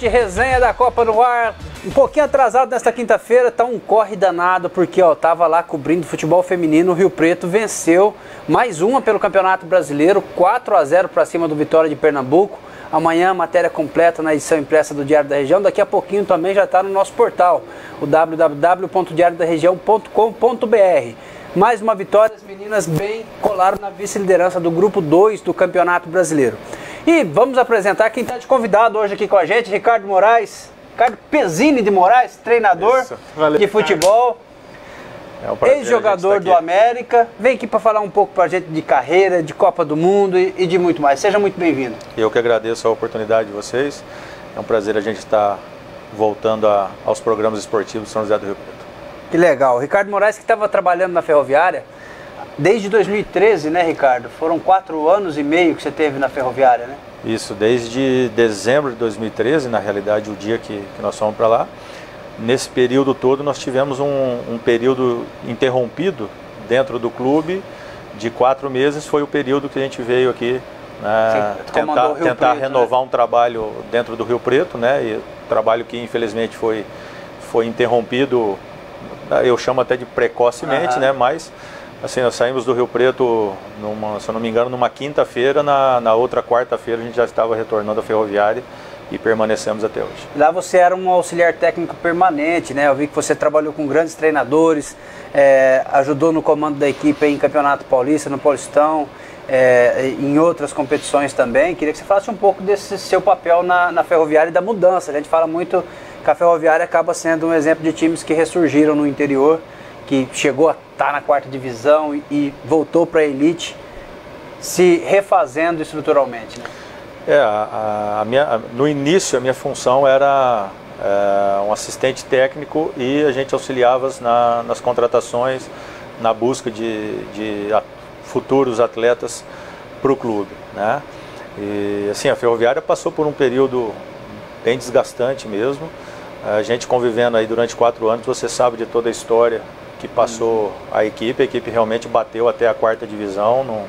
gente, resenha da Copa no ar. Um pouquinho atrasado nesta quinta-feira, tá um corre danado, porque ó, tava lá cobrindo futebol feminino, o Rio Preto venceu mais uma pelo Campeonato Brasileiro, 4-0 para cima do Vitória de Pernambuco. Amanhã, matéria completa na edição impressa do Diário da Região. Daqui a pouquinho também já está no nosso portal, o www.diariodaregião.com.br. Mais uma vitória, as meninas bem colaram na vice-liderança do Grupo 2 do Campeonato Brasileiro. E vamos apresentar quem está de convidado hoje aqui com a gente, Ricardo Moraes. Ricardo Pezzini de Moraes, treinador de futebol, ex-jogador do América. Vem aqui para falar um pouco para a gente de carreira, de Copa do Mundo e de muito mais. Seja muito bem-vindo. Eu que agradeço a oportunidade de vocês. É um prazer a gente estar voltando aos programas esportivos de São José do Rio Preto. Que legal. Ricardo Moraes, que estava trabalhando na Ferroviária desde 2013, né, Ricardo? Foram 4 anos e meio que você teve na Ferroviária, né? Isso, desde dezembro de 2013, na realidade, o dia que nós fomos para lá. Nesse período todo, nós tivemos um período interrompido dentro do clube de 4 meses. Foi o período que a gente veio aqui, né, tentar renovar, né, um trabalho dentro do Rio Preto, né? E trabalho que infelizmente foi interrompido, eu chamo até de precocemente, né? Mas assim, nós saímos do Rio Preto, se eu não me engano, numa quinta-feira, na outra quarta-feira a gente já estava retornando à Ferroviária e permanecemos até hoje. Lá você era um auxiliar técnico permanente, né? Eu vi que você trabalhou com grandes treinadores, ajudou no comando da equipe em Campeonato Paulista, no Paulistão, em outras competições também. Queria que você falasse um pouco desse seu papel na Ferroviária e da mudança. A gente fala muito que a Ferroviária acaba sendo um exemplo de times que ressurgiram no interior, que chegou a estar na 4ª divisão e voltou para a elite, se refazendo estruturalmente, né? No início a minha função era um assistente técnico e a gente auxiliava nas contratações, na busca de futuros atletas para o clube, né? E assim, a Ferroviária passou por um período bem desgastante mesmo. A gente convivendo aí durante 4 anos, você sabe de toda a história que passou a equipe realmente bateu até a 4ª divisão,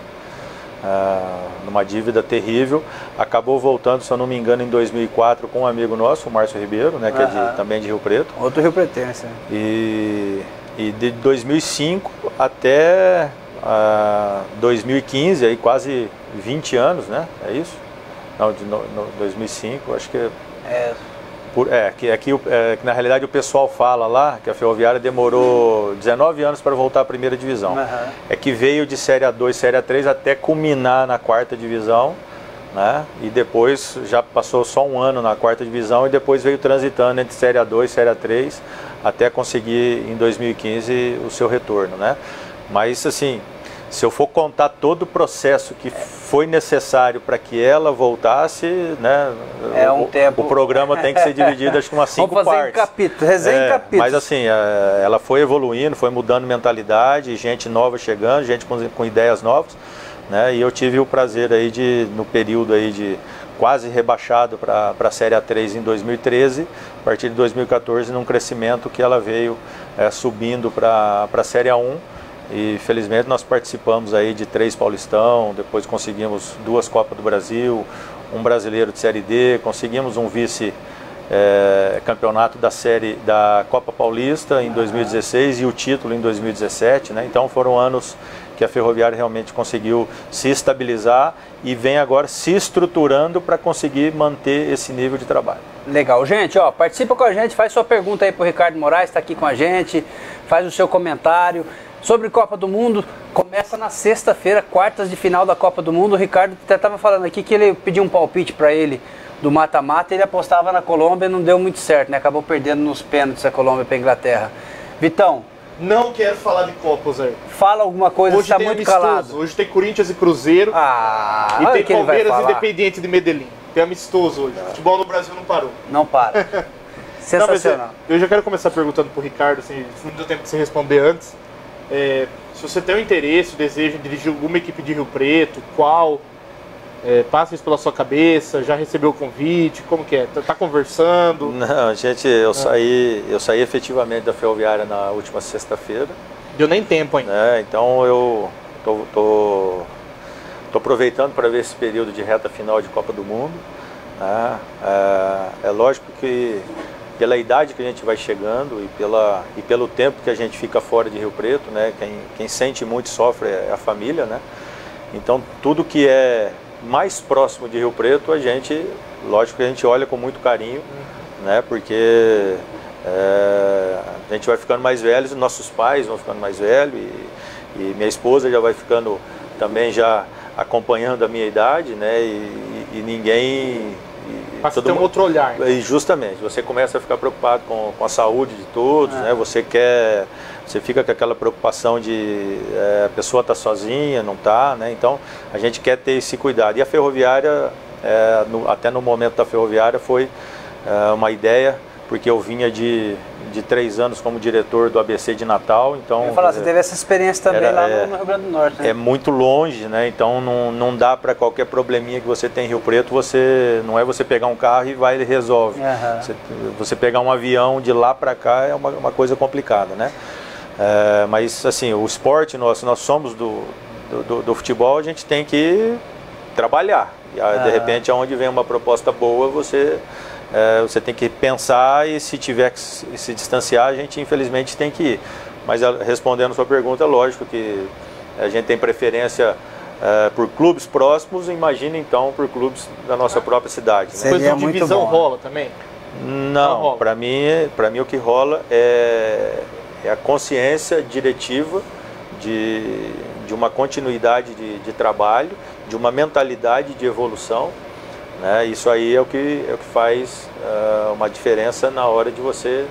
numa dívida terrível. Acabou voltando, se eu não me engano, em 2004 com um amigo nosso, o Márcio Ribeiro, né, que é também de Rio Preto. Outro Rio Pretense. E de 2005 até 2015, aí quase 20 anos, né? É isso? Não, 2005, acho que que na realidade o pessoal fala lá que a Ferroviária demorou 19 anos para voltar à 1ª divisão. É que veio de Série A2, Série A3 até culminar na 4ª divisão, né? E depois já passou só um ano na 4ª divisão e depois veio transitando entre Série A2 e Série A3 até conseguir em 2015 o seu retorno, né? Mas assim, se eu for contar todo o processo que foi necessário para que ela voltasse, né, tempo. O programa tem que ser dividido, acho que umas 5 partes. Vamos fazer resenha em capítulos. Mas assim, ela foi evoluindo, foi mudando mentalidade, gente nova chegando, gente com ideias novas, né? E eu tive o prazer aí no período aí de quase rebaixado para a Série A3 em 2013, a partir de 2014, num crescimento que ela veio subindo para a Série A1. E felizmente nós participamos aí de 3 Paulistão, depois conseguimos 2 Copas do Brasil, um brasileiro de Série D, conseguimos um vice-campeonato da Copa Paulista em 2016 e o título em 2017, né? Então foram anos que a Ferroviária realmente conseguiu se estabilizar e vem agora se estruturando para conseguir manter esse nível de trabalho. Legal, gente, ó, participa com a gente, faz sua pergunta aí para o Ricardo Moraes, está aqui com a gente, faz o seu comentário. Sobre Copa do Mundo, começa na sexta-feira, quartas de final da Copa do Mundo. O Ricardo até estava falando aqui que ele pediu um palpite para ele do mata-mata, ele apostava na Colômbia e não deu muito certo, né? Acabou perdendo nos pênaltis a Colômbia para a Inglaterra. Vitão. Não quero falar de Copa, Zé. Fala alguma coisa, hoje está muito calado. Hoje tem Corinthians e Cruzeiro. E tem Palmeiras e Independiente de Medellín. Tem amistoso hoje. Futebol no Brasil não parou. Não para. Sensacional. Não, eu já quero começar perguntando pro Ricardo, assim, se não deu tempo de você responder antes. Se você tem o interesse, o desejo de dirigir alguma equipe de Rio Preto, qual? Passa isso pela sua cabeça, já recebeu o convite, como que é? Tá conversando? Não, gente, eu saí efetivamente da Ferroviária na última sexta-feira. Deu nem tempo ainda. Então eu tô aproveitando para ver esse período de reta final de Copa do Mundo. né? É lógico que pela idade que a gente vai chegando e pelo tempo que a gente fica fora de Rio Preto, né? Quem sente muito sofre é a família, né? Então tudo que é mais próximo de Rio Preto, lógico que a gente olha com muito carinho, né? Porque a gente vai ficando mais velho, nossos pais vão ficando mais velhos e minha esposa já vai ficando também já acompanhando a minha idade, né? E ninguém... Passa a ter um outro olhar. Então. E justamente, você começa a ficar preocupado com a saúde de todos, né? Você fica com aquela preocupação de a pessoa tá sozinha, não tá, né? Então a gente quer ter esse cuidado. E a ferroviária, até no momento da ferroviária, foi uma ideia, porque eu vinha de 3 anos como diretor do ABC de Natal, então... Eu ia falar, você teve essa experiência também lá no Rio Grande do Norte, né? É muito longe, né? Então não dá para qualquer probleminha que você tem em Rio Preto, não é você pegar um carro e vai e resolve. Você pegar um avião de lá para cá é uma coisa complicada, né? Mas assim, o esporte, nós somos do futebol, a gente tem que trabalhar. E, de repente, aonde vem uma proposta boa, você tem que pensar, e se tiver que se distanciar, a gente infelizmente tem que ir. Mas respondendo a sua pergunta, lógico que a gente tem preferência por clubes próximos, imagina então por clubes da nossa própria cidade. Né? Depois de divisão rola também? Não, para mim o que rola é a consciência diretiva de uma continuidade de trabalho, de uma mentalidade de evolução. Né? Isso aí é o que faz uma diferença na hora de você,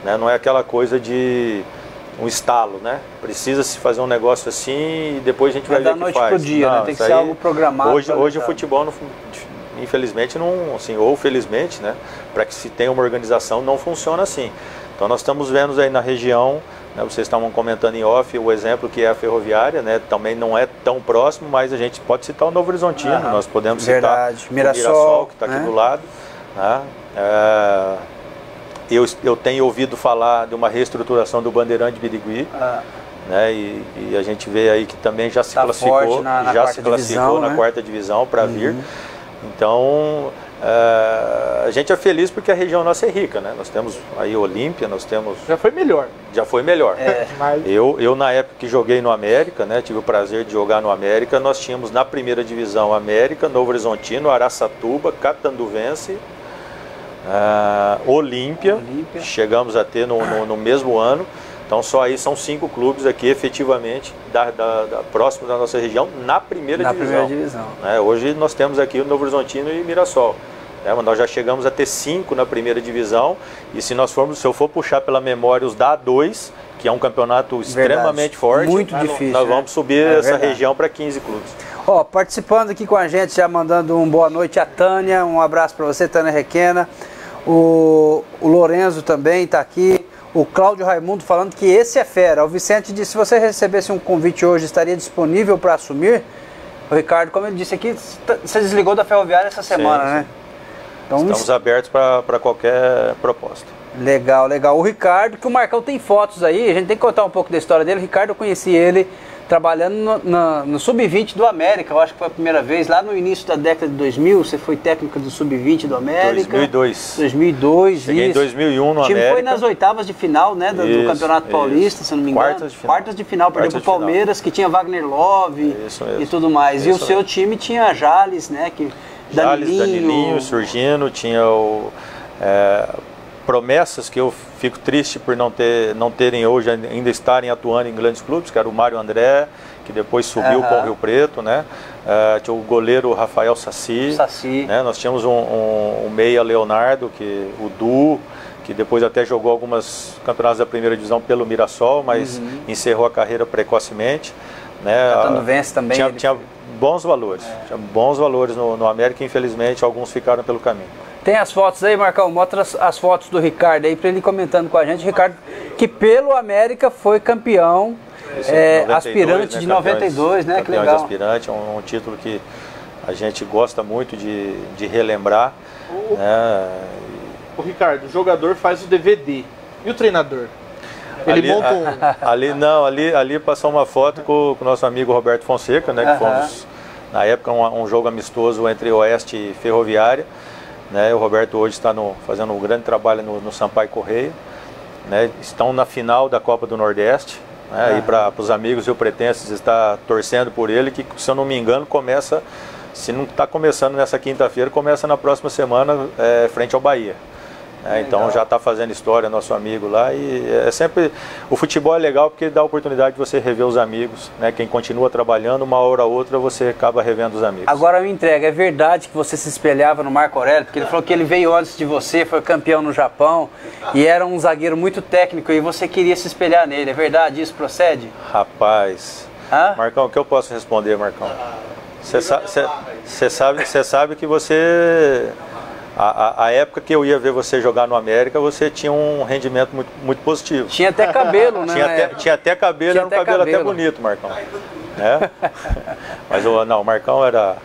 né? Não é aquela coisa de um estalo, né? Precisa se fazer um negócio assim e depois a gente vai ver o que faz. Da noite pro dia, né? Tem que ser algo programado. Hoje o futebol, infelizmente, assim, ou felizmente, né? Para que se tenha uma organização, não funciona assim. Então nós estamos vendo aí na região, né? Vocês estavam comentando em off o exemplo que é a ferroviária, né? Também não é tão próximo, mas a gente pode citar o Novo Horizontino, nós podemos citar o Mirassol, que está aqui do lado. Né? Eu tenho ouvido falar de uma reestruturação do Bandeirante Birigui, né? E a gente vê aí que também já se classificou, na quarta divisão para vir. Então a gente é feliz porque a região nossa é rica, né? Nós temos aí Olímpia, nós temos... Já foi melhor. Já foi melhor. Mas... Eu na época que joguei no América, né? Tive o prazer de jogar no América, nós tínhamos na primeira divisão América, Novo Horizontino, Araçatuba, Catanduvense, Olímpia, chegamos a ter no mesmo ano. Então só aí são 5 clubes aqui efetivamente próximo da nossa região na primeira divisão. Né? Hoje nós temos aqui o Novo Horizontino e Mirassol. Né? Mas nós já chegamos a ter 5 na primeira divisão. E se eu for puxar pela memória os da A2, que é um campeonato extremamente forte, muito difícil, nós vamos subir essa região para 15 clubes. Participando aqui com a gente, já mandando um boa noite a Tânia, um abraço para você, Tânia Requena. O Lorenzo também está aqui. O Cláudio Raimundo falando que esse é fera. O Vicente disse, se você recebesse um convite hoje, estaria disponível para assumir? O Ricardo, como ele disse aqui, você desligou da ferroviária essa semana, né? Então, estamos abertos para qualquer proposta. Legal, legal. O Ricardo, que o Marcão tem fotos aí, a gente tem que contar um pouco da história dele. O Ricardo, eu conheci ele trabalhando no Sub-20 do América, eu acho que foi a primeira vez, lá no início da década de 2000, você foi técnico do Sub-20 do América. 2002. Cheguei em 2001 no América. O time foi nas oitavas de final, né, do Campeonato Paulista, se não me engano. Quartas de final, perdeu pro Palmeiras, que tinha Wagner Love e tudo mais. E o seu time tinha Jales, né, Danilinho, Surgino, tinha promessas que eu fico triste por não terem hoje, ainda estarem atuando em grandes clubes, que era o Mário André, que depois subiu com o Rio Preto, né? Tinha o goleiro Rafael Saci. Né? Nós tínhamos um meia Leonardo, o Du, que depois até jogou algumas campeonatos da primeira divisão pelo Mirassol, mas encerrou a carreira precocemente. Né? Catanduvense também. Tinha bons valores, tinha bons valores no América, infelizmente alguns ficaram pelo caminho. Tem as fotos aí, Marcão? Mostra as fotos do Ricardo aí para ele comentando com a gente. Ricardo, que pelo América foi campeão, 92, aspirante, né? De 92, né? Que legal. Aspirante, é um título que a gente gosta muito de relembrar. O Ricardo, o jogador faz o DVD. E o treinador? Ele monta ali passou uma foto com o nosso amigo Roberto Fonseca, né? Que fomos, na época, um jogo amistoso entre Oeste e Ferroviária. né? O Roberto hoje está fazendo um grande trabalho no Sampaio Correia, né? Estão na final da Copa do Nordeste, né? E para os amigos riopretenses está torcendo por ele, que, se eu não me engano, começa, se não está começando nessa quinta-feira, começa na próxima semana, frente ao Bahia. Então já está fazendo história, nosso amigo lá, e sempre, o futebol é legal porque dá a oportunidade de você rever os amigos, né? Quem continua trabalhando, uma hora ou outra você acaba revendo os amigos. Agora me entrega, é verdade que você se espelhava no Marco Aurélio? Porque ele falou que ele veio antes de você, foi campeão no Japão e era um zagueiro muito técnico e você queria se espelhar nele, é verdade? Isso procede? Rapaz, Marcão, o que eu posso responder, Marcão? Você sabe que você... A época que eu ia ver você jogar no América, você tinha um rendimento muito positivo. Tinha até cabelo, né? Tinha até cabelo, era um cabelo até bonito, Marcão. Mas não, o Marcão era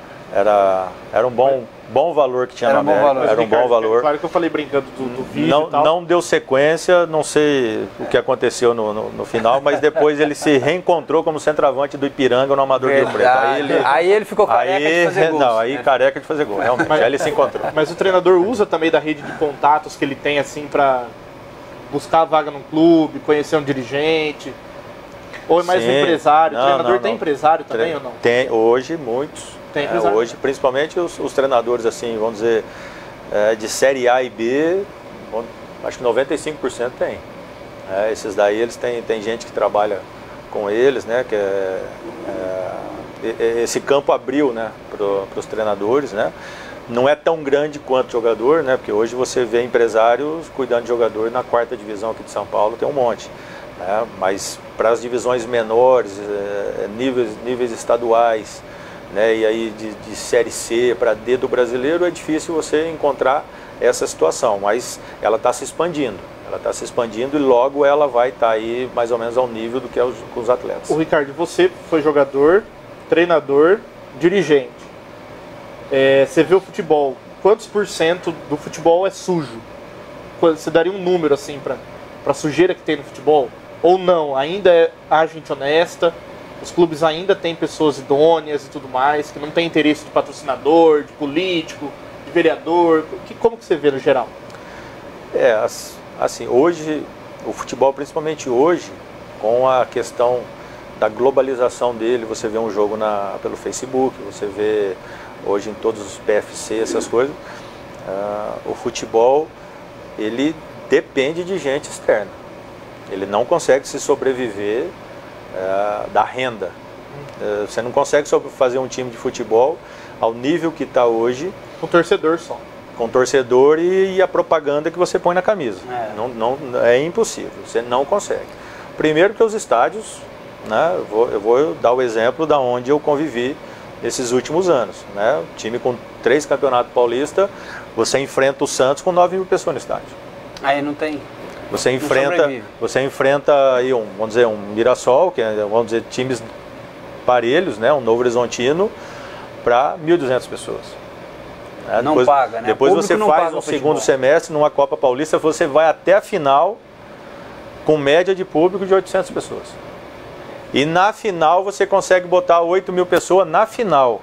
um bom valor que tinha na América. Era um bom valor. Claro que eu falei brincando do vídeo e tal. Não deu sequência, não sei o que aconteceu no final, mas depois ele se reencontrou como centroavante do Ipiranga no Amador Rio Preto. Aí ele ficou careca de fazer gol. Não, aí careca de fazer gol, realmente. Aí ele se encontrou. Mas o treinador usa também da rede de contatos que ele tem, assim, para buscar a vaga num clube, conhecer um dirigente? Ou é mais empresário? O treinador tem empresário também ou não? Tem, hoje muitos. Hoje, principalmente os treinadores, assim, vamos dizer, de Série A e B, acho que 95% tem. Esses daí, eles tem gente que trabalha com eles, né? Que esse campo abriu, né, para os treinadores, né? Não é tão grande quanto jogador, né? Porque hoje você vê empresários cuidando de jogador na 4ª divisão aqui de São Paulo, tem um monte. Mas para as divisões menores, níveis estaduais, né, e aí de Série C para D do brasileiro, é difícil você encontrar essa situação, mas ela está se expandindo. Ela está se expandindo e logo ela vai estar aí mais ou menos ao nível do que é os atletas. O Ricardo, você foi jogador, treinador, dirigente. Você vê o futebol, quantos % do futebol é sujo? Você daria um número assim para a sujeira que tem no futebol? Ou não, ainda há gente honesta? Os clubes ainda têm pessoas idôneas e tudo mais, que não tem interesse de patrocinador, de político, de vereador. Como que você vê no geral? Assim, hoje, o futebol, principalmente hoje, com a questão da globalização dele, você vê um jogo pelo Facebook, você vê hoje em todos os PFC, essas coisas, o futebol, ele depende de gente externa. Ele não consegue se sobreviver da renda. Você não consegue fazer um time de futebol ao nível que está hoje. Com torcedor só. Com torcedor e a propaganda que você põe na camisa. É impossível, você não consegue. Primeiro que os estádios, né, eu vou dar o exemplo da onde eu convivi nesses últimos anos. Né, time com 3 campeonatos paulistas, você enfrenta o Santos com 9 mil pessoas no estádio. Aí não tem... Você enfrenta aí vamos dizer, um Mirassol, que vamos dizer, times parelhos, né, um Novo Horizontino, para 1.200 pessoas. Não paga, né? Depois você faz um segundo semestre numa Copa Paulista, você vai até a final com média de público de 800 pessoas. E na final você consegue botar 8 mil pessoas na final.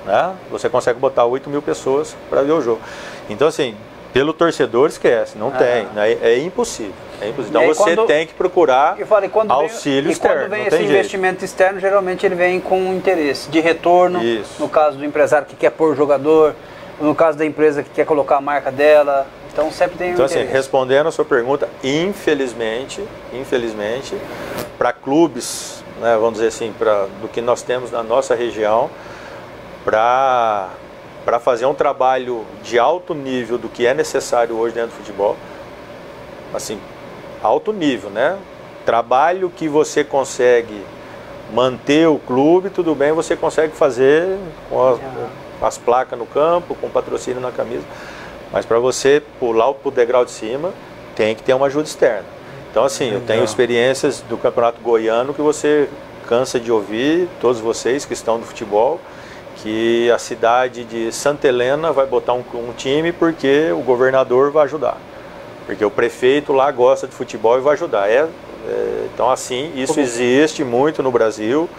Né? Você consegue botar 8 mil pessoas para ver o jogo. Então, assim, pelo torcedor, esquece, não tem, né? É impossível. Então você tem que procurar auxílio externo. E quando vem esse investimento externo, geralmente ele vem com um interesse de retorno. No caso do empresário que quer pôr o jogador, no caso da empresa que quer colocar a marca dela. Então sempre tem um interesse. Assim, respondendo a sua pergunta, infelizmente, para clubes, né, vamos dizer assim, do que nós temos na nossa região, para fazer um trabalho de alto nível do que é necessário hoje dentro do futebol, assim, alto nível, né? Trabalho que você consegue manter o clube, tudo bem, você consegue fazer com as placas no campo, com patrocínio na camisa, mas para você pular pro degrau de cima, tem que ter uma ajuda externa. Então, assim, eu tenho experiências do Campeonato Goiano que você cansa de ouvir, todos vocês que estão no futebol, que a cidade de Santa Helena vai botar um time porque o governador vai ajudar. Porque o prefeito lá gosta de futebol e vai ajudar. Então, assim, isso existe muito no Brasil.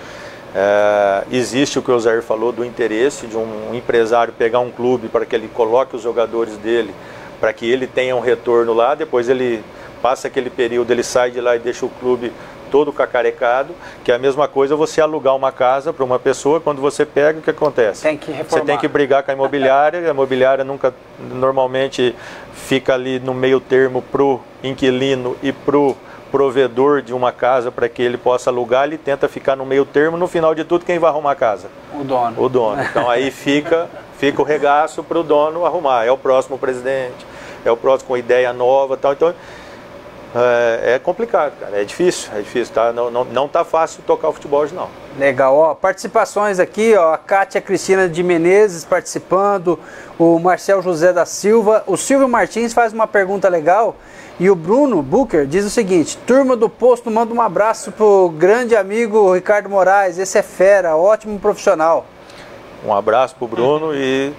Existe o que o Osair falou do interesse de um empresário pegar um clube para que ele coloque os jogadores dele, para que ele tenha um retorno lá, depois ele passa aquele período, ele sai de lá e deixa o clube todo cacarecado, que é a mesma coisa você alugar uma casa para uma pessoa, quando você pega, o que acontece? Tem que reformar. Você tem que brigar com a imobiliária nunca, normalmente fica ali no meio termo pro inquilino e pro provedor de uma casa para que ele possa alugar, ele tenta ficar no meio termo, no final de tudo quem vai arrumar a casa? O dono. O dono. Então aí fica o regaço para o dono arrumar, é o próximo presidente, é o próximo com ideia nova, tal. Então é complicado, cara, é difícil, tá? Não tá fácil tocar o futebol hoje, não. Legal, ó, participações aqui, ó, a Kátia Cristina de Menezes participando, o Marcel José da Silva, o Silvio Martins faz uma pergunta legal, e o Bruno Booker diz o seguinte: turma do posto, manda um abraço pro grande amigo Ricardo Moraes, esse é fera, ótimo profissional. Um abraço pro Bruno e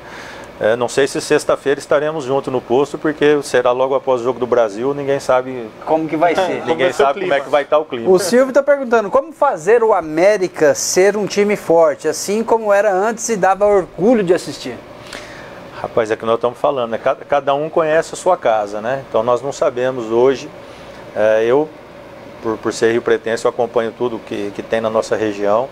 não sei se sexta-feira estaremos juntos no posto, porque será logo após o Jogo do Brasil, ninguém sabe como que vai ser. Ninguém sabe como é que vai estar o clima. O Silvio está perguntando, como fazer o América ser um time forte, assim como era antes e dava orgulho de assistir? Rapaz, é que nós estamos falando, né? Cada um conhece a sua casa, né? Então nós não sabemos hoje, eu, por ser rio-pretense, eu acompanho tudo que tem na nossa região,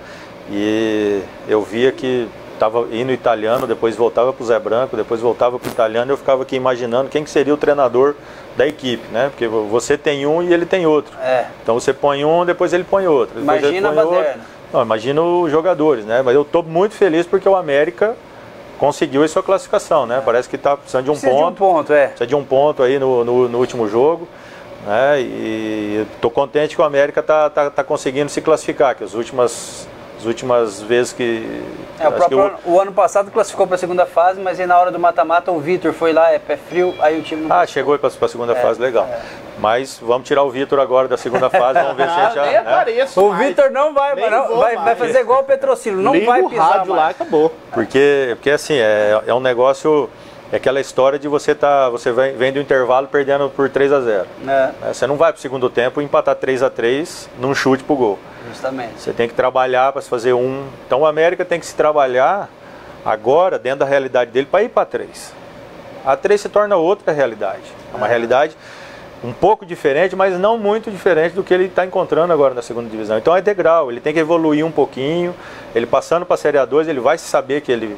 e eu via que estava indo italiano, depois voltava para o Zé Branco, depois voltava para o italiano, e eu ficava aqui imaginando quem que seria o treinador da equipe, né? Porque você tem um e ele tem outro. Então você põe um, depois ele põe outro. Imagina a baderna. Não, imagina os jogadores, né? Mas eu estou muito feliz porque o América conseguiu a sua classificação, né? Parece que está precisando de um ponto. Precisa de um ponto aí no último jogo, né? E estou contente que o América está conseguindo se classificar, que as últimas vezes que... o ano passado classificou para a segunda fase, mas aí na hora do mata-mata o Vitor foi lá, pé frio, aí o time não chegou para a segunda fase, legal. Mas vamos tirar o Vitor agora da segunda fase, vamos ver se a gente já... O Vitor não vai, vai fazer igual o Petrocílio, não vai pisar rádio lá, acabou. Porque assim, é um negócio... É aquela história de você vem do intervalo perdendo por 3-0. Você não vai para o segundo tempo empatar 3-3 num chute pro gol. Justamente. Você tem que trabalhar para se fazer um. Então o América tem que se trabalhar agora dentro da realidade dele para ir para 3. A 3 se torna outra realidade. É uma realidade um pouco diferente, mas não muito diferente do que ele está encontrando agora na segunda divisão. Então é degrau, ele tem que evoluir um pouquinho. Ele passando para a Série A2, ele vai saber que ele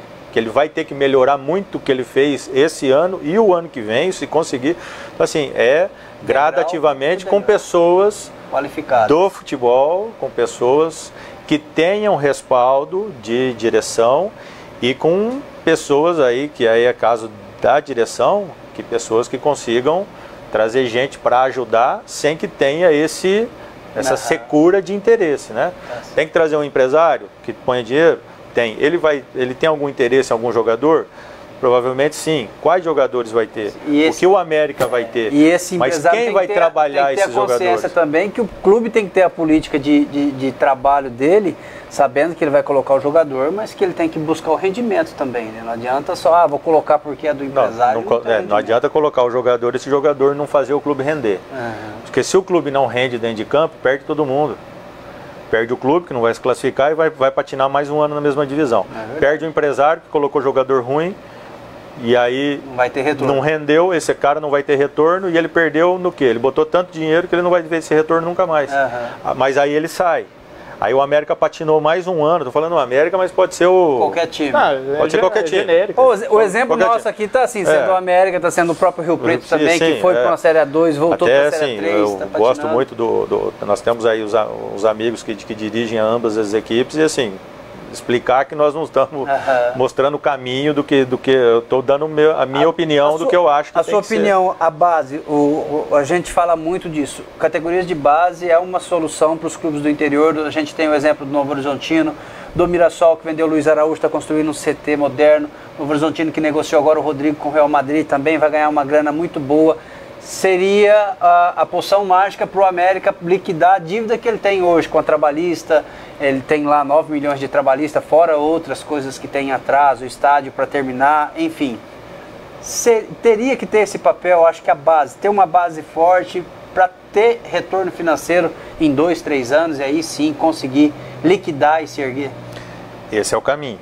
vai ter que melhorar muito o que ele fez esse ano e o ano que vem, se conseguir. Então, assim, gradativamente com pessoas qualificadas do futebol, com pessoas que tenham respaldo de direção e com pessoas aí, que aí é caso da direção, que pessoas que consigam trazer gente para ajudar sem que tenha essa secura de interesse, né? Tem que trazer um empresário que ponha dinheiro? Tem. Ele tem algum interesse em algum jogador? Provavelmente sim. Quais jogadores vai ter? O que o América vai ter? E esse mas quem vai trabalhar esses jogadores? Tem que ter a consciência também que o clube tem que ter a política de trabalho dele, sabendo que ele vai colocar o jogador, mas que ele tem que buscar o rendimento também, né? Não adianta só, vou colocar porque é do empresário. Não adianta colocar o jogador e esse jogador não fazer o clube render. Porque se o clube não rende dentro de campo, perde todo mundo. Perde o clube, que não vai se classificar, e vai patinar mais um ano na mesma divisão. Perde o empresário, que colocou jogador ruim, e aí não vai ter retorno. Não rendeu, esse cara não vai ter retorno, e ele perdeu no quê? Ele botou tanto dinheiro que ele não vai ver esse retorno nunca mais. Mas aí ele sai. Aí o América patinou mais um ano, tô falando o América, mas pode ser qualquer time. Pode ser qualquer time. O exemplo nosso aqui tá assim, sendo o América, tá sendo o próprio Rio Preto também, que foi para uma Série A2, voltou para a Série A3. Eu gosto muito nós temos aí os amigos que dirigem ambas as equipes, e assim, explicar que nós não estamos mostrando o caminho do que eu estou dando a minha opinião do que eu acho que tem que ser. A sua opinião, a base, a gente fala muito disso. Categorias de base é uma solução para os clubes do interior. A gente tem o exemplo do Novo Horizontino, do Mirassol, que vendeu o Luiz Araújo, está construindo um CT moderno. O Novo Horizontino, que negociou agora o Rodrigo com o Real Madrid, também vai ganhar uma grana muito boa. Seria a poção mágica para o América liquidar a dívida que ele tem hoje com a trabalhista. Ele tem lá 9 milhões de trabalhista, fora outras coisas que tem atrás, o estádio para terminar, enfim. Teria que ter esse papel, acho que a base, ter uma base forte para ter retorno financeiro em 2, 3 anos, e aí sim conseguir liquidar e se erguer? Esse é o caminho.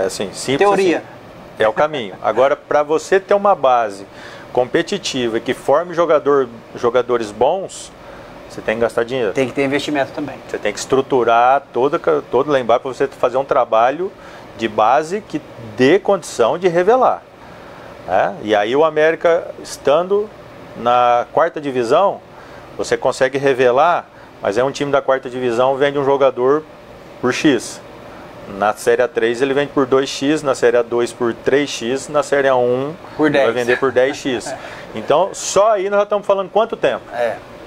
Assim, simples. Teoria. Assim, é o caminho. Agora, para você ter uma base competitiva que forme jogadores bons, você tem que gastar dinheiro. Tem que ter investimento também. Você tem que estruturar todo lá embaixo para você fazer um trabalho de base que dê condição de revelar. E aí o América, estando na quarta divisão, você consegue revelar, mas é um time da quarta divisão, vende um jogador por X. Na Série A3 ele vende por 2x, na Série A2 por 3x, na Série A1 por 10. Vai vender por 10x. Então, só aí nós já estamos falando quanto tempo?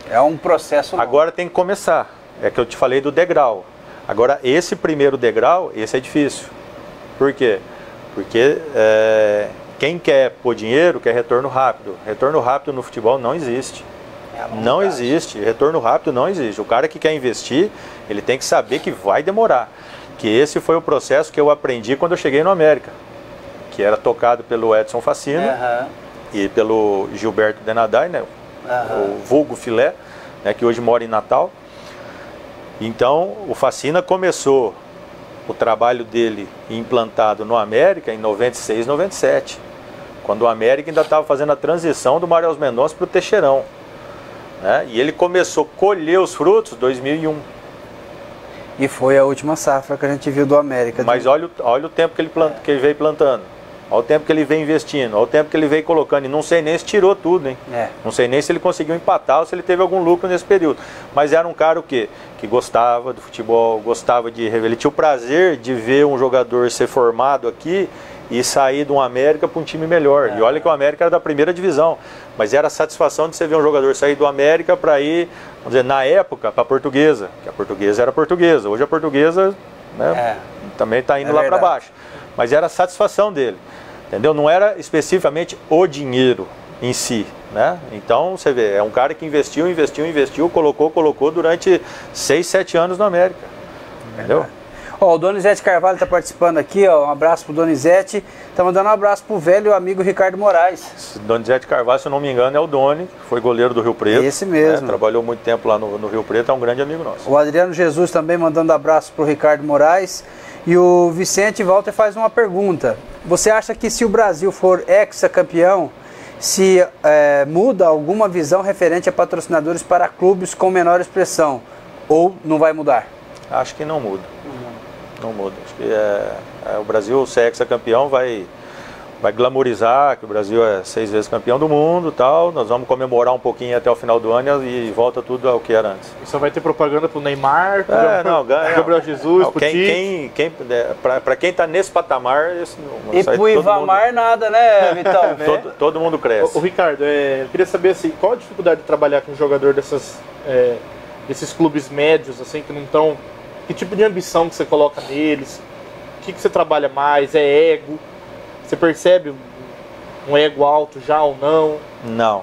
É um processo longo. Agora tem que começar. É que eu te falei do degrau. Agora, esse primeiro degrau, esse é difícil. Por quê? Porque quem quer pôr dinheiro quer retorno rápido. Retorno rápido no futebol não existe. Não existe. Retorno rápido não existe. O cara que quer investir, ele tem que saber que vai demorar. Que esse foi o processo que eu aprendi quando eu cheguei no América, que era tocado pelo Edson Facino e pelo Gilberto Denadai, né, o vulgo Filé, né, que hoje mora em Natal. Então o Facina começou o trabalho dele implantado no América em 96, 97, quando o América ainda estava fazendo a transição do Mário Mendonça para o Teixeirão, né, e ele começou a colher os frutos em 2001. E foi a última safra que a gente viu do América. Mas olha o tempo que ele veio plantando. Olha o tempo que ele veio investindo. Olha o tempo que ele veio colocando. E não sei nem se tirou tudo, hein? Não sei nem se ele conseguiu empatar ou se ele teve algum lucro nesse período. Mas era um cara o quê? Que gostava do futebol, gostava de... Ele tinha o prazer de ver um jogador ser formado aqui e sair de um América para um time melhor. E olha que o América era da primeira divisão. Mas era a satisfação de você ver um jogador sair do América para ir, vamos dizer, na época, para a Portuguesa. Que a Portuguesa era a Portuguesa. Hoje a Portuguesa, né, também está indo lá para baixo. Mas era a satisfação dele. Entendeu? Não era especificamente o dinheiro em si, né? Então, você vê, é um cara que investiu, colocou durante 6, 7 anos no América. Entendeu? O Donizete Carvalho está participando aqui, um abraço pro Donizete. Está mandando um abraço pro velho amigo Ricardo Moraes. Donizete Carvalho, se eu não me engano, é o Doni, que foi goleiro do Rio Preto. Esse mesmo. Trabalhou muito tempo lá no Rio Preto, é um grande amigo nosso. O Adriano Jesus também mandando abraço pro Ricardo Moraes. E o Vicente Walter faz uma pergunta. Você acha que se o Brasil for hexacampeão, se muda alguma visão referente a patrocinadores para clubes com menor expressão? Ou não vai mudar? Acho que não muda. Não muda. Acho que o Brasil ser hexacampeão vai glamorizar que o Brasil é 6 vezes campeão do mundo e tal. Nós vamos comemorar um pouquinho até o final do ano e volta tudo ao que era antes. E só vai ter propaganda pro Neymar, pro Gabriel Jesus, pro Tite. Para quem está nesse patamar... E pro Ivamar nada, né, Vitão? Todo mundo cresce. O Ricardo, eu queria saber assim, qual a dificuldade de trabalhar com um jogador desses clubes médios, assim, que não estão... Que tipo de ambição que você coloca neles? O que você trabalha mais? É ego? Você percebe um ego alto já ou não?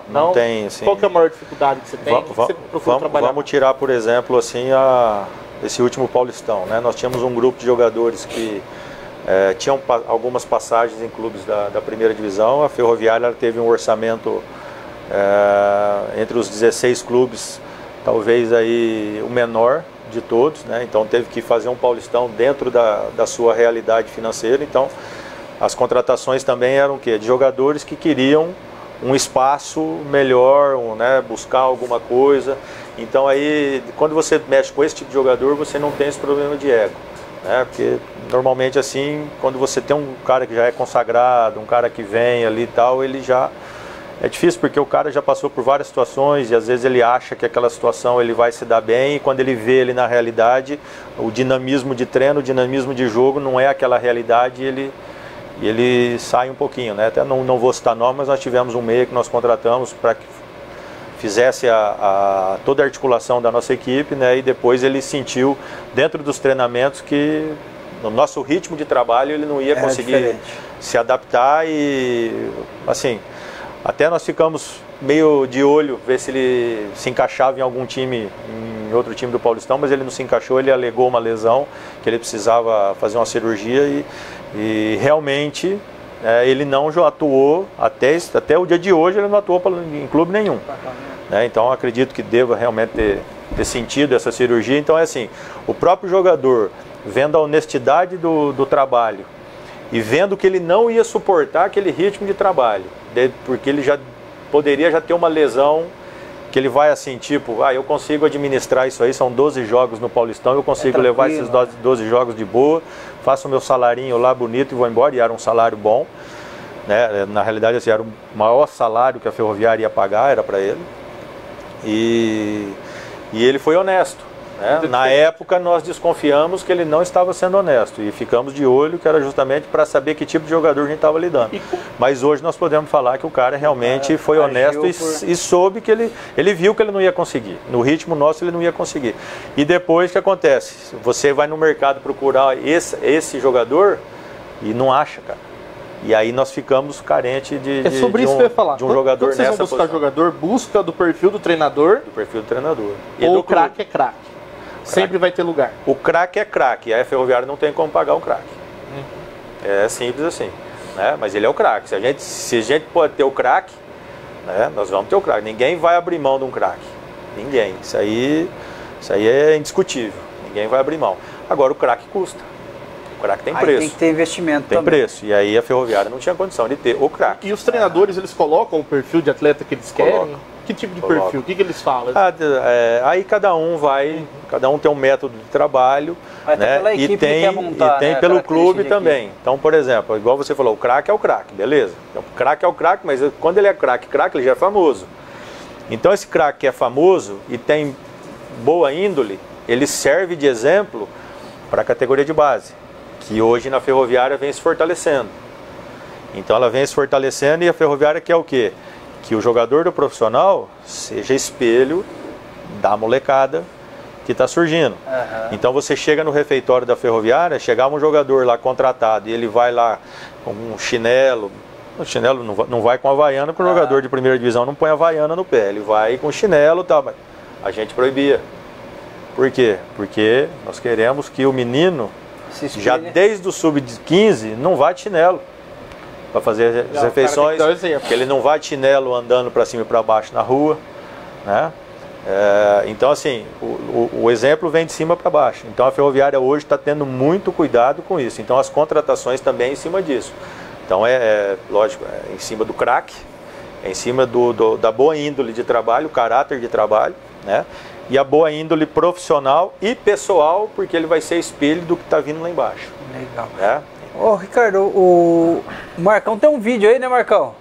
Não tem, assim... Qual que é a maior dificuldade que você tem? Que você procura trabalhar? Vamos tirar, por exemplo, assim, esse último Paulistão, né? Nós tínhamos um grupo de jogadores que tinham algumas passagens em clubes da primeira divisão. A Ferroviária teve um orçamento entre os 16 clubes, talvez aí o menor de todos, né? Então teve que fazer um Paulistão dentro da sua realidade financeira. Então as contratações também eram o quê? De jogadores que queriam um espaço melhor, né? Buscar alguma coisa. Então aí, quando você mexe com esse tipo de jogador, você não tem esse problema de ego, né? Porque normalmente assim, quando você tem um cara que já é consagrado, um cara que vem ali e tal, ele já... É difícil porque o cara já passou por várias situações e às vezes ele acha que aquela situação ele vai se dar bem e quando ele vê ele na realidade, o dinamismo de treino, o dinamismo de jogo não é aquela realidade e ele sai um pouquinho, né? Até não vou citar nome, mas nós tivemos um meia que nós contratamos para que fizesse toda a articulação da nossa equipe, né? E depois ele sentiu dentro dos treinamentos que no nosso ritmo de trabalho ele não ia conseguir se adaptar e assim... Até nós ficamos meio de olho, ver se ele se encaixava em algum time, em outro time do Paulistão, mas ele não se encaixou, ele alegou uma lesão, que ele precisava fazer uma cirurgia e realmente ele não atuou, até o dia de hoje ele não atuou em clube nenhum. Então acredito que deva realmente sentido essa cirurgia. Então é assim, o próprio jogador, vendo a honestidade do trabalho e vendo que ele não ia suportar aquele ritmo de trabalho, porque ele já poderia já ter uma lesão, que ele vai assim, tipo, eu consigo administrar isso aí, são 12 jogos no Paulistão, eu consigo levar esses 12 jogos de boa, faço o meu salarinho lá bonito e vou embora, e era um salário bom, né? Na realidade assim, era o maior salário que a Ferroviária ia pagar, era para ele, e ele foi honesto. Na época nós desconfiamos que ele não estava sendo honesto e ficamos de olho, que era justamente para saber que tipo de jogador a gente estava lidando. Mas hoje nós podemos falar que o cara realmente foi honesto e soube que ele viu que ele não ia conseguir. No ritmo nosso ele não ia conseguir. E depois o que acontece? Você vai no mercado procurar esse jogador e não acha, cara. E aí nós ficamos carentes de um jogador nessa posição. Vocês vão buscar jogador, busca do perfil do treinador. Do perfil do treinador. Ou o craque é craque. Sempre vai ter lugar. O craque é craque, aí a Ferroviária não tem como pagar um craque. É simples assim, né? Mas ele é o craque. Se a gente pode ter o craque, né? Nós vamos ter o craque. Ninguém vai abrir mão de um craque. Ninguém. Isso aí é indiscutível. Ninguém vai abrir mão. Agora o craque custa. O craque tem preço. Tem que ter investimento também. Tem preço. E aí a Ferroviária não tinha condição de ter o craque. E os treinadores, eles colocam o perfil de atleta que eles querem? Que tipo de perfil? O que eles falam? Aí cada um tem um método de trabalho, né? E tem pelo clube também. Então, por exemplo, igual você falou, o craque é o craque, beleza. Então, o craque é o craque, mas quando ele é craque, ele já é famoso. Então esse craque que é famoso e tem boa índole, ele serve de exemplo para a categoria de base, que hoje na Ferroviária vem se fortalecendo. Então ela vem se fortalecendo e a Ferroviária quer o quê? Que o jogador do profissional seja espelho da molecada que está surgindo. Então você chega no refeitório da Ferroviária, chegava um jogador lá contratado e ele vai lá com um chinelo. O chinelo não vai com a havaiana, porque o jogador de primeira divisão não põe a havaiana no pé. Ele vai com chinelo e tal, mas a gente proibia. Por quê? Porque nós queremos que o menino, já desde o sub-15, não vá de chinelo para fazer as refeições, porque ele não vai de chinelo andando para cima e para baixo na rua, né? Então assim, o exemplo vem de cima para baixo. Então a Ferroviária hoje está tendo muito cuidado com isso. Então as contratações também em cima disso. Então lógico, em cima do craque, em cima da boa índole de trabalho, o caráter de trabalho, né? E a boa índole profissional e pessoal, porque ele vai ser espelho do que está vindo lá embaixo. Legal. Né? Ô Ricardo, o Marcão tem um vídeo aí, né, Marcão?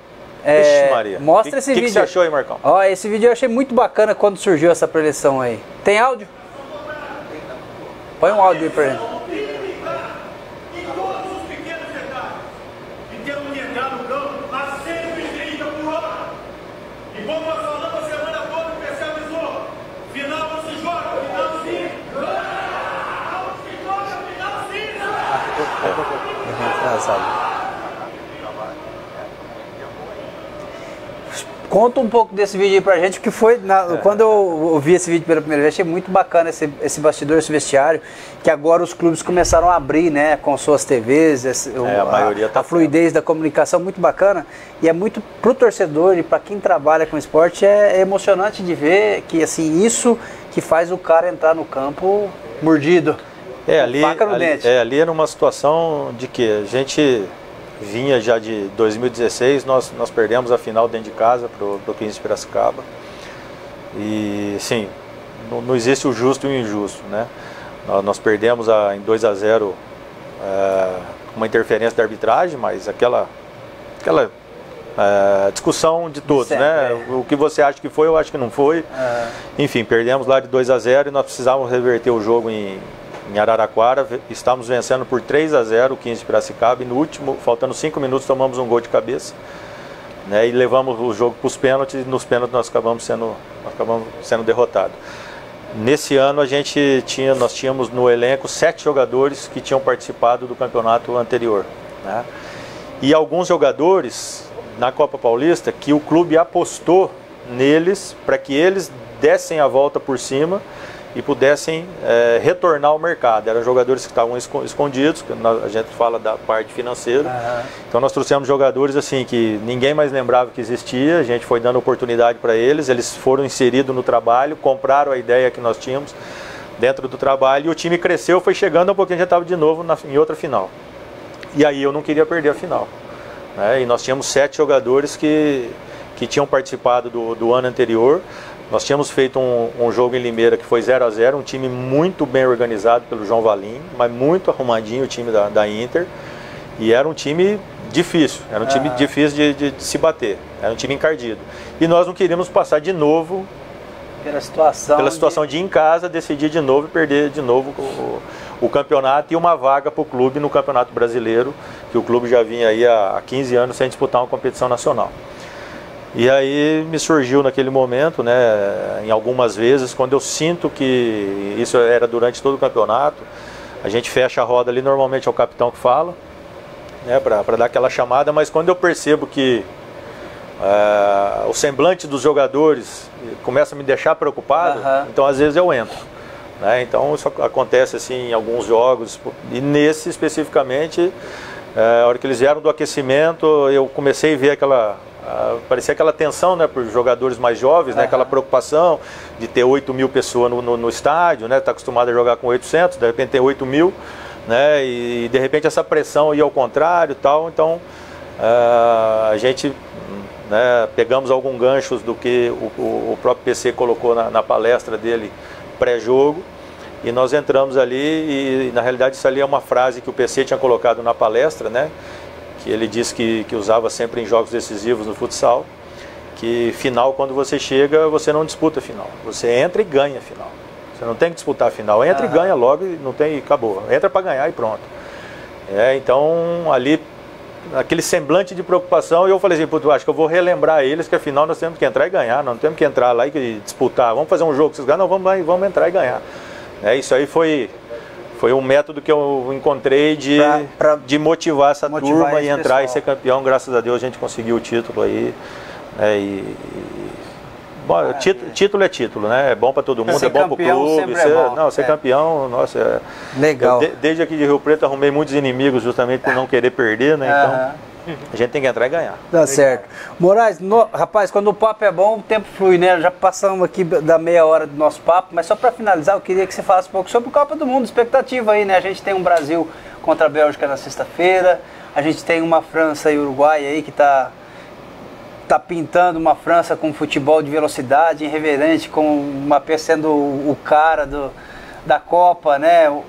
Vixe, Maria. Mostra esse vídeo. O que você achou aí, Marcão? Ó, esse vídeo eu achei muito bacana quando surgiu essa preleção aí. Tem áudio? Põe um áudio aí pra gente. Conta um pouco desse vídeo aí pra gente, que foi, quando eu vi esse vídeo pela primeira vez, achei muito bacana esse bastidor, esse vestiário, que agora os clubes começaram a abrir, né, com suas TVs, a fluidez da comunicação, muito bacana, e é muito pro torcedor e para quem trabalha com esporte, é emocionante de ver que, assim, isso que faz o cara entrar no campo mordido, faca no dente. Ali era uma situação de que a gente vinha já de 2016, nós perdemos a final dentro de casa pro 15 de Piracicaba. E sim, não existe o justo e o injusto, né? Nós perdemos em 2-0 uma interferência da arbitragem, mas aquela discussão de todos, né? O que você acha que foi, eu acho que não foi. Enfim, perdemos lá de 2-0 e nós precisávamos reverter o jogo em Araraquara. Estávamos vencendo por 3-0 o 15 de Piracicaba e no último, faltando 5 minutos, tomamos um gol de cabeça, né, e levamos o jogo para os pênaltis, e nos pênaltis nós acabamos sendo derrotados. Nesse ano nós tínhamos no elenco 7 jogadores que tinham participado do campeonato anterior, né, e alguns jogadores na Copa Paulista que o clube apostou neles para que eles dessem a volta por cima e pudessem retornar ao mercado. Eram jogadores que estavam escondidos, a gente fala da parte financeira. Então nós trouxemos jogadores assim que ninguém mais lembrava que existia, a gente foi dando oportunidade para eles, eles foram inseridos no trabalho, compraram a ideia que nós tínhamos dentro do trabalho e o time cresceu, foi chegando, um pouquinho a gente estava de novo em outra final. E aí eu não queria perder a final. Né? E nós tínhamos 7 jogadores que tinham participado do ano anterior. Nós tínhamos feito um jogo em Limeira que foi 0-0, um time muito bem organizado pelo João Valim, mas muito arrumadinho o time da Inter. E era um time difícil, era um time difícil de se bater, era um time encardido. E nós não queríamos passar de novo pela situação de ir em casa, decidir de novo e perder de novo o campeonato e uma vaga para o clube no Campeonato Brasileiro, que o clube já vinha aí há 15 anos sem disputar uma competição nacional. E aí me surgiu naquele momento, né, em algumas vezes, quando eu sinto que isso era durante todo o campeonato, a gente fecha a roda ali, normalmente é o capitão que fala, né, para dar aquela chamada, mas quando eu percebo que o semblante dos jogadores começa a me deixar preocupado, então às vezes eu entro. Né, então isso acontece assim em alguns jogos, e nesse especificamente, a hora que eles vieram do aquecimento, eu comecei a ver parecia aquela tensão, né, para os jogadores mais jovens, né, aquela preocupação de ter 8.000 pessoas no estádio, né, tá acostumado a jogar com 800, de repente ter 8.000, né, e de repente essa pressão ia ao contrário e tal. Então a gente, né, pegamos alguns ganchos do que o próprio PC colocou na palestra dele pré-jogo, e nós entramos ali e na realidade isso ali é uma frase que o PC tinha colocado na palestra, né, que ele disse que usava sempre em jogos decisivos no futsal, que final, quando você chega, você não disputa a final, você entra e ganha a final. Você não tem que disputar a final, entra e ganha logo, e não tem, acabou, entra para ganhar e pronto. Então ali, aquele semblante de preocupação, eu falei assim, putz, acho que eu vou relembrar eles que afinal nós temos que entrar e ganhar, não temos que entrar lá e disputar, vamos fazer um jogo que vocês ganham, não, vamos lá e vamos entrar e ganhar. Isso aí foi um método que eu encontrei de motivar essa turma e entrar e ser campeão. Graças a Deus a gente conseguiu o título aí. Bom, título é título, né? É bom para todo mundo, é bom para o clube. Ser campeão, nossa, legal. Desde aqui de Rio Preto arrumei muitos inimigos justamente por não querer perder, né? Então a gente tem que entrar e ganhar. Tá certo. Moraes, rapaz, quando o papo é bom, o tempo flui, né? Já passamos aqui da meia hora do nosso papo, mas só para finalizar, eu queria que você falasse um pouco sobre o Copa do Mundo, expectativa aí, né? A gente tem um Brasil contra a Bélgica na sexta-feira, a gente tem uma França e Uruguai aí que tá pintando uma França com futebol de velocidade, irreverente, com uma Mbappé sendo o cara da Copa, né?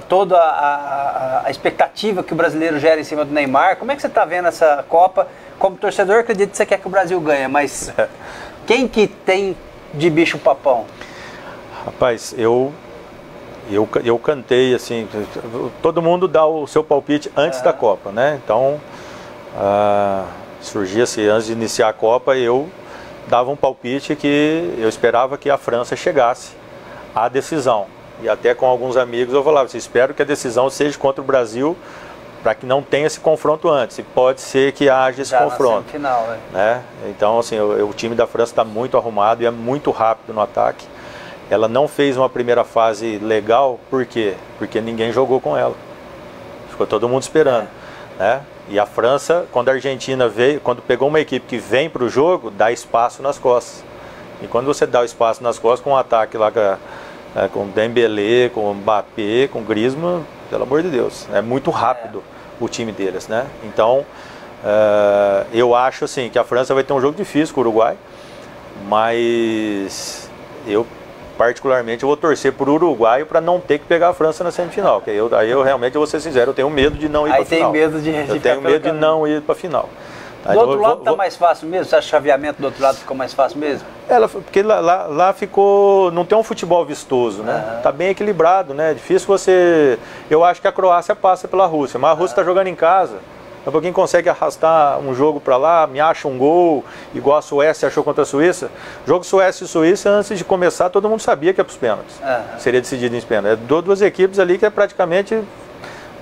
Toda a expectativa que o brasileiro gera em cima do Neymar. Como é que você está vendo essa Copa? Como torcedor, acredito que você quer que o Brasil ganhe, mas quem que tem de bicho papão? Rapaz, eu cantei assim, todo mundo dá o seu palpite antes da Copa, né? Então, surgia-se antes de iniciar a Copa, eu dava um palpite que eu esperava que a França chegasse à decisão. E até com alguns amigos eu falava assim, espero que a decisão seja contra o Brasil, para que não tenha esse confronto antes. E pode ser que haja esse confronto. Final, né? Então, assim, o time da França está muito arrumado e é muito rápido no ataque. Ela não fez uma primeira fase legal, por quê? Porque ninguém jogou com ela. Ficou todo mundo esperando. Né? E a França, quando a Argentina veio, quando pegou uma equipe que vem para o jogo, dá espaço nas costas. E quando você dá o espaço nas costas com um ataque lá com Dembélé, com Mbappé, com Griezmann, pelo amor de Deus, é muito rápido o time deles, né? Então, eu acho assim que a França vai ter um jogo difícil com o Uruguai, mas eu particularmente vou torcer por Uruguai para não ter que pegar a França na semifinal, que aí eu realmente vou ser sincero, eu tenho medo de não ir para a final. Eu tenho medo de não ir para a final. Do outro lado está mais fácil mesmo? Você acha que o chaveamento do outro lado ficou mais fácil mesmo? Porque lá ficou, não tem um futebol vistoso, né? Tá bem equilibrado, né? Difícil você... Eu acho que a Croácia passa pela Rússia, mas a Rússia está jogando em casa. Daqui a pouquinho consegue arrastar um jogo para lá, me acha um gol, igual a Suécia achou contra a Suíça. Jogo Suécia e Suíça, antes de começar, todo mundo sabia que ia para os pênaltis. Seria decidido em pênaltis. Duas equipes ali que é praticamente o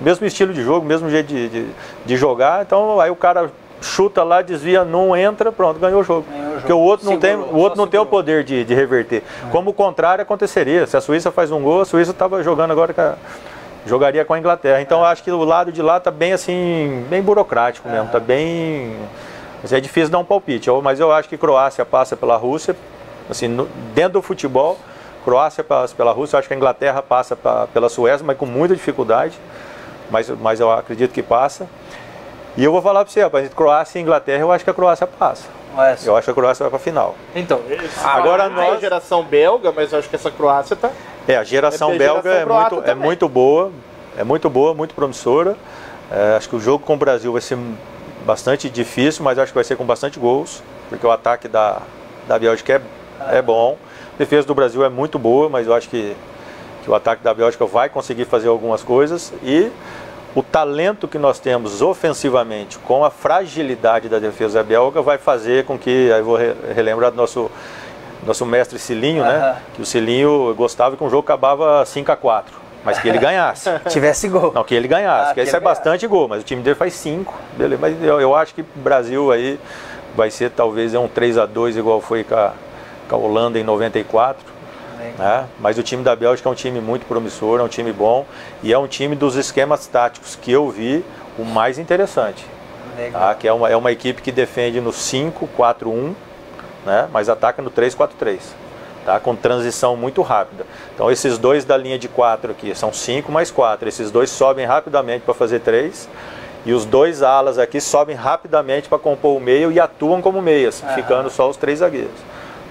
mesmo estilo de jogo, mesmo jeito de jogar. Então aí o cara chuta lá, desvia, não entra, pronto, ganhou o jogo. porque o outro não tem o poder de reverter. Como o contrário aconteceria. Se a Suíça faz um gol, a Suíça estava jogando agora jogaria com a Inglaterra. Então eu acho que o lado de lá está bem assim, bem burocrático mesmo, está bem... É difícil dar um palpite, mas eu acho que Croácia passa pela Rússia, assim, dentro do futebol, Croácia passa pela Rússia, eu acho que a Inglaterra passa pela Suécia, mas com muita dificuldade, mas eu acredito que passa. E eu vou falar para você, rapaz, entre Croácia e Inglaterra, eu acho que a Croácia passa. Eu acho que a Croácia vai para a final. Então, agora nós... a geração belga, mas eu acho que essa Croácia tá... A geração belga é muito boa, muito promissora. Acho que o jogo com o Brasil vai ser bastante difícil, mas acho que vai ser com bastante gols, porque o ataque da Bélgica é bom. A defesa do Brasil é muito boa, mas eu acho que o ataque da Bélgica vai conseguir fazer algumas coisas. E o talento que nós temos ofensivamente com a fragilidade da defesa belga vai fazer com que, aí vou relembrar do nosso mestre Cilinho, né? Que o Cilinho gostava que um jogo acabava 5-4. Mas que ele ganhasse. Tivesse gol. Não, que ele ganhasse. Porque isso é bastante gol, mas o time dele faz 5. Beleza. Mas eu acho que o Brasil aí vai ser talvez um 3-2 igual foi com a Holanda em 94. Né? Mas o time da Bélgica é um time muito promissor, é um time bom. E é um time dos esquemas táticos que eu vi o mais interessante. Tá? Que é uma equipe que defende no 5-4-1, né? Mas ataca no 3-4-3. Tá, com transição muito rápida. Então esses dois da linha de 4 aqui, são 5 mais 4, esses dois sobem rapidamente para fazer 3, e os dois alas aqui sobem rapidamente para compor o meio e atuam como meias, ficando só os 3 zagueiros.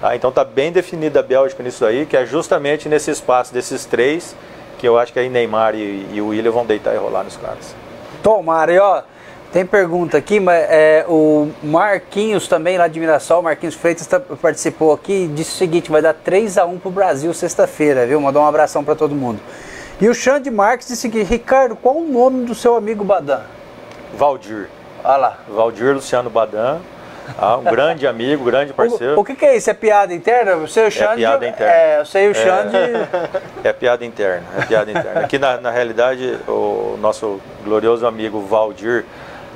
Tá, então está bem definida a Bélgica nisso aí, que é justamente nesse espaço desses 3, que eu acho que aí Neymar e o Willian vão deitar e rolar nos caras. Tomara, e ó, tem pergunta aqui, mas o Marquinhos também, lá de Mirassol, Marquinhos Freitas participou aqui e disse o seguinte: vai dar 3-1 pro Brasil sexta-feira, viu? Mandou um abração para todo mundo. E o Xande Marques disse o seguinte: Ricardo, qual o nome do seu amigo Badan? Valdir. Olha lá. Valdir Luciano Badan. Um grande amigo, grande parceiro. O que é isso? É piada interna? Você e o Xande? É piada interna. Eu sei o Xande. É piada interna. Aqui na realidade, o nosso glorioso amigo Valdir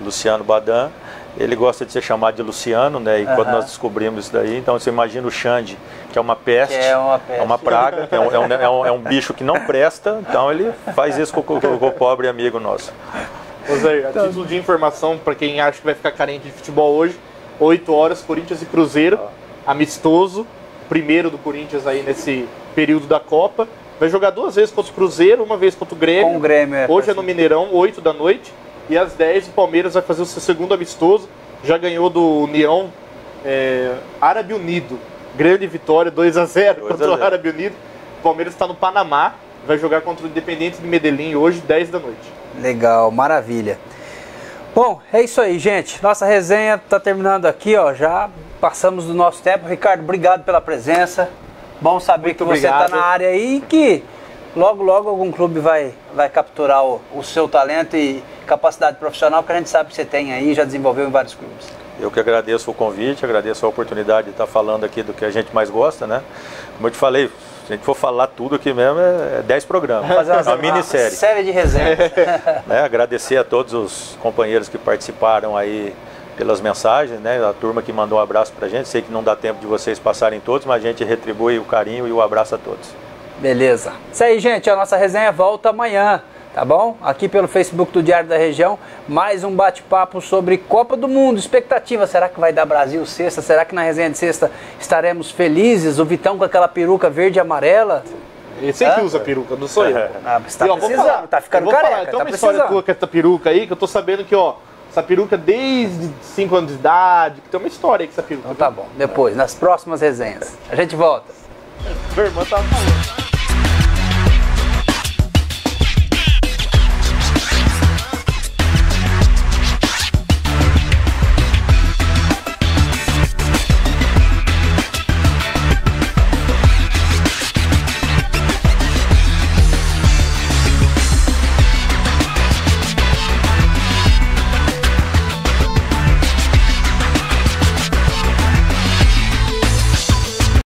Luciano Badan, ele gosta de ser chamado de Luciano, né? E quando nós descobrimos isso daí, então você imagina o Xande, que é uma peste, é uma praga, é um bicho que não presta, então ele faz isso com o pobre amigo nosso. Ô Zé, a título de informação, para quem acha que vai ficar carente de futebol hoje, 8 horas, Corinthians e Cruzeiro, amistoso, primeiro do Corinthians aí nesse período da Copa. Vai jogar 2 vezes contra o Cruzeiro, 1 vez contra o Grêmio. Com o Grêmio, hoje é no Mineirão, 8 da noite. E às 10 o Palmeiras vai fazer o seu segundo amistoso. Já ganhou do União Árabe Unido. Grande vitória, 2-0 contra o Árabe Unido. O Palmeiras está no Panamá. Vai jogar contra o Independente de Medellín hoje, 10 da noite. Legal, maravilha. Bom, é isso aí, gente. Nossa resenha está terminando aqui, ó. Já passamos do nosso tempo. Ricardo, obrigado pela presença. Bom saber que você está na área aí e que logo algum clube vai capturar o seu talento e capacidade profissional que a gente sabe que você tem aí, já desenvolveu em vários clubes. Eu que agradeço o convite, agradeço a oportunidade de estar falando aqui do que a gente mais gosta, né? Como eu te falei, se a gente for falar tudo aqui mesmo, é 10 programas, uma minissérie. Série de resenha. Agradecer a todos os companheiros que participaram aí pelas mensagens, né? A turma que mandou um abraço pra gente, sei que não dá tempo de vocês passarem todos, mas a gente retribui o carinho e o abraço a todos. Beleza. Isso aí, gente, a nossa resenha volta amanhã, tá bom? Aqui pelo Facebook do Diário da Região, mais um bate-papo sobre Copa do Mundo. Expectativa, será que vai dar Brasil sexta? Será que na resenha de sexta estaremos felizes? O Vitão com aquela peruca verde e amarela? Esse aí que usa peruca, não sou eu. Mas tá precisando, tá ficando careca. Tem uma história tua com essa peruca aí, que eu tô sabendo que, ó, essa peruca desde 5 anos de idade, que tem uma história aí com essa peruca. Então tá bom, depois, nas próximas resenhas. A gente volta. Minha irmã tava falando.